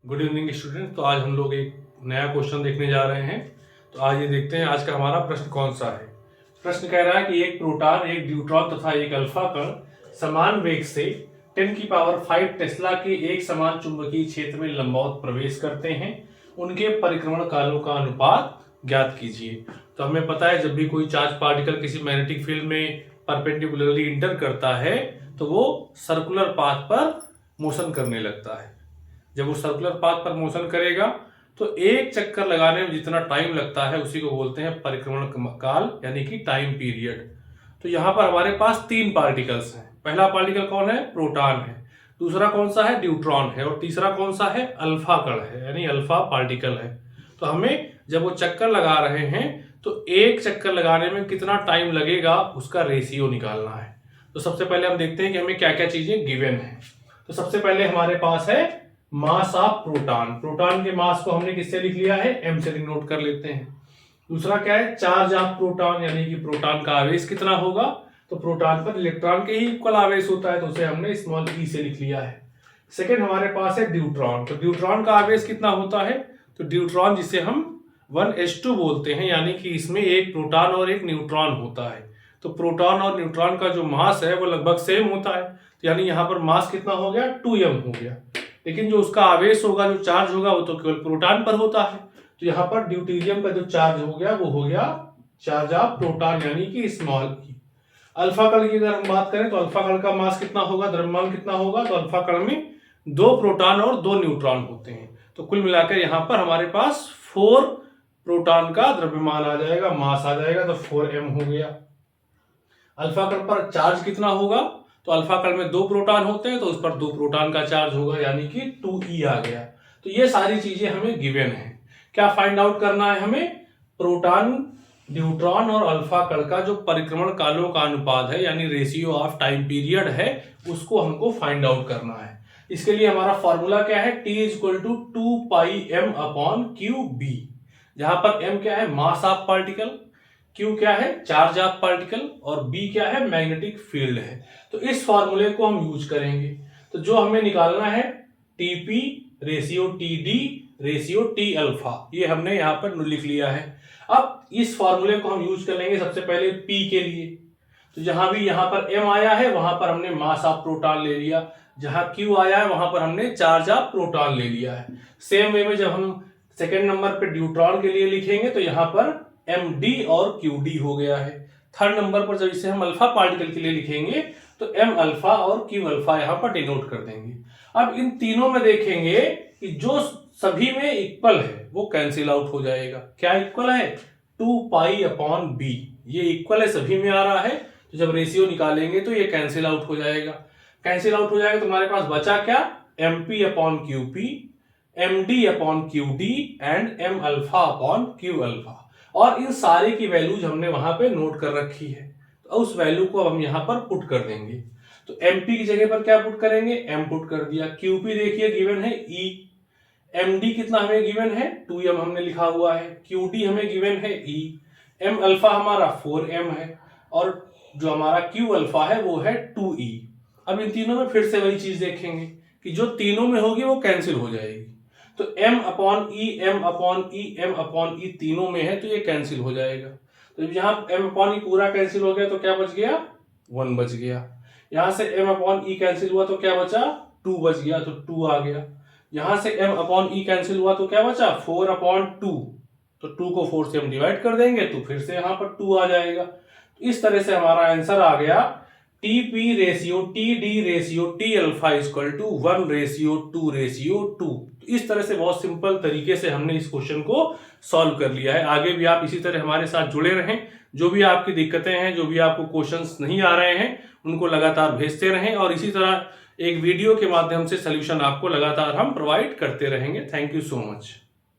Good evening student. तो आज हम लोग एक नया क्वेश्चन देखने जा रहे हैं। तो आज ये देखते हैं आज का हमारा प्रश्न कौन सा है। प्रश्न कह रहा है कि एक प्रोटॉन, एक न्यूट्रॉन तथा एक अल्फा कण समान वेग से 10⁵ टेस्ला के एक समान चुंबकीय क्षेत्र में लंबवत प्रवेश करते हैं। उनके परिक्रमण कालों का अनुपात ज्ञात कीजिए। तो हमें पता है जब भी कोई चार्ज पार्टिकल किसी मैग्नेटिक फील्ड में परपेंडिकुलरली इंटर करता है तो वो सर्कुलर पाथ पर मोशन करने लगता है। जब वो सर्कुलर पाथ पर मोशन करेगा तो एक चक्कर लगाने में जितना टाइम लगता है उसी को बोलते हैं परिक्रमण काल, यानी कि टाइम पीरियड। तो यहाँ पर हमारे पास तीन पार्टिकल्स हैं। पहला पार्टिकल कौन है? प्रोटॉन है। दूसरा कौन सा है? न्यूट्रॉन है। और तीसरा कौन सा है? अल्फा कण है, यानी अल्फा पार्टिकल है। तो हमें जब वो चक्कर लगा रहे हैं तो एक चक्कर लगाने में कितना टाइम लगेगा उसका रेशियो निकालना है। तो सबसे पहले हम देखते हैं कि हमें क्या क्या चीजें गिवन है। तो सबसे पहले हमारे पास है मास ऑफ प्रोटॉन। प्रोटॉन के मास को हमने किससे लिख लिया है? m से डिनोट कर लेते हैं। दूसरा क्या है? चार्ज ऑफ प्रोटॉन, यानी कि प्रोटॉन का आवेश कितना होगा। तो प्रोटॉन पर इलेक्ट्रॉन के ही इक्वल आवेश होता है तो उसे हमने स्मॉल e से लिख लिया है। सेकेंड हमारे पास है न्यूट्रॉन। तो न्यूट्रॉन का आवेश कितना होता है? तो न्यूट्रॉन जिसे हम 1s2 बोलते हैं, यानी कि इसमें एक प्रोटॉन और एक न्यूट्रॉन होता है। तो प्रोटॉन और न्यूट्रॉन का जो मास है वो लगभग सेम होता है। तो यानी यहाँ पर मास कितना हो गया? 2m हो गया। लेकिन जो उसका आवेश होगा, जो चार्ज होगा, वो तो केवल प्रोटॉन पर होता है। तो यहाँ पर ड्यूटेरियम का जो चार्ज हो गया वो हो गया चार्ज ऑफ प्रोटॉन, यानी कि स्मॉल e। अल्फा कण की अगर हम बात करें तो अल्फा कण का मास कितना होगा, द्रव्यमान कितना होगा? तो अल्फा कण में 2 प्रोटॉन और 2 न्यूट्रॉन होते हैं। तो कुल मिलाकर यहाँ पर हमारे पास 4 प्रोटॉन का द्रव्यमान आ जाएगा, मास आ जाएगा, तो 4m हो गया। अल्फा कण पर चार्ज कितना होगा? तो अल्फा कण में 2 प्रोटॉन होते हैं तो उस पर 2 प्रोटॉन का चार्ज होगा, यानी कि 2e आ गया। तो ये सारी चीजें हमें गिवन है। क्या फाइंड आउट करना है हमें? प्रोटॉन, न्यूट्रॉन और अल्फा कण का जो परिक्रमण कालों का अनुपात है, यानी रेशियो ऑफ टाइम पीरियड है, उसको हमको फाइंड आउट करना है। इसके लिए हमारा फॉर्मूला क्या है? T = 2πm/qb, जहां पर m क्या है? मास ऑफ पार्टिकल, Q क्या है? चार्ज ऑफ पार्टिकल, और B क्या है? मैग्नेटिक फील्ड है। तो इस फॉर्मूले को हम यूज करेंगे। तो जो हमें निकालना है TP ratio TD ratio T alpha, ये हमने यहाँ पर लिख लिया है। अब इस फॉर्मूले को हम यूज कर लेंगे सबसे पहले P के लिए। तो जहां भी यहाँ पर M आया है वहां पर हमने मास ऑफ प्रोटॉन ले लिया, जहां Q आया है वहां पर हमने चार्ज ऑफ प्रोटॉन ले लिया है। सेम वे में जब हम सेकेंड नंबर पे न्यूट्रॉन के लिए लिखेंगे तो यहाँ पर MD और QD हो गया है। थर्ड नंबर पर जब इसे हम अल्फा पार्टिकल के लिए लिखेंगे तो M अल्फा और Q अल्फा यहाँ पर डिनोट कर देंगे। अब इन तीनों में देखेंगे कि जो सभी में इक्वल है वो कैंसिल आउट हो जाएगा। क्या इक्वल है? 2π/b, ये इक्वल है, सभी में आ रहा है। तो जब रेशियो निकालेंगे तो ये कैंसिल आउट हो जाएगा। कैंसिल आउट हो जाएगा तो हमारे पास बचा क्या? MP/QP, MD/QD and M अल्फा/Q alpha. और इन सारे की वैल्यूज हमने वहां पे नोट कर रखी है, तो उस वैल्यू को अब हम यहां पर पुट कर देंगे। तो MP की जगह पर क्या पुट करेंगे? M पुट कर दिया। QP देखिए गिवन है E, MD कितना हमें गिवन है? 2m हमने लिखा हुआ है। QD हमें गिवन है E, M अल्फा हमारा 4m है, और जो हमारा Q अल्फा है वो है 2e। अब इन तीनों में फिर से वही चीज देखेंगे कि जो तीनों में होगी वो कैंसिल हो जाएगी। तो M/E, M/E, M/E तीनों में है तो ये कैंसिल हो जाएगा। तो यहाँ M/E पूरा कैंसिल हो गया तो क्या बच गया? 1 बच गया। यहां से M/E कैंसिल हुआ तो क्या बचा? 2 बच गया, तो 2 आ गया। यहां से M/E कैंसिल हुआ तो क्या बचा? 4/2, तो 2 को 4 से हम डिवाइड कर देंगे तो फिर से यहाँ पर 2 आ जाएगा। तो इस तरह से हमारा आंसर आ गया TP ratio TD ratio T alpha = 1:2:2। इस तरह से बहुत सिंपल तरीके से हमने इस क्वेश्चन को सॉल्व कर लिया है। आगे भी आप इसी तरह हमारे साथ जुड़े रहें। जो भी आपकी दिक्कतें हैं, जो भी आपको क्वेश्चंस नहीं आ रहे हैं, उनको लगातार भेजते रहें, और इसी तरह एक वीडियो के माध्यम से सॉल्यूशन आपको लगातार हम प्रोवाइड करते रहेंगे। Thank you so much.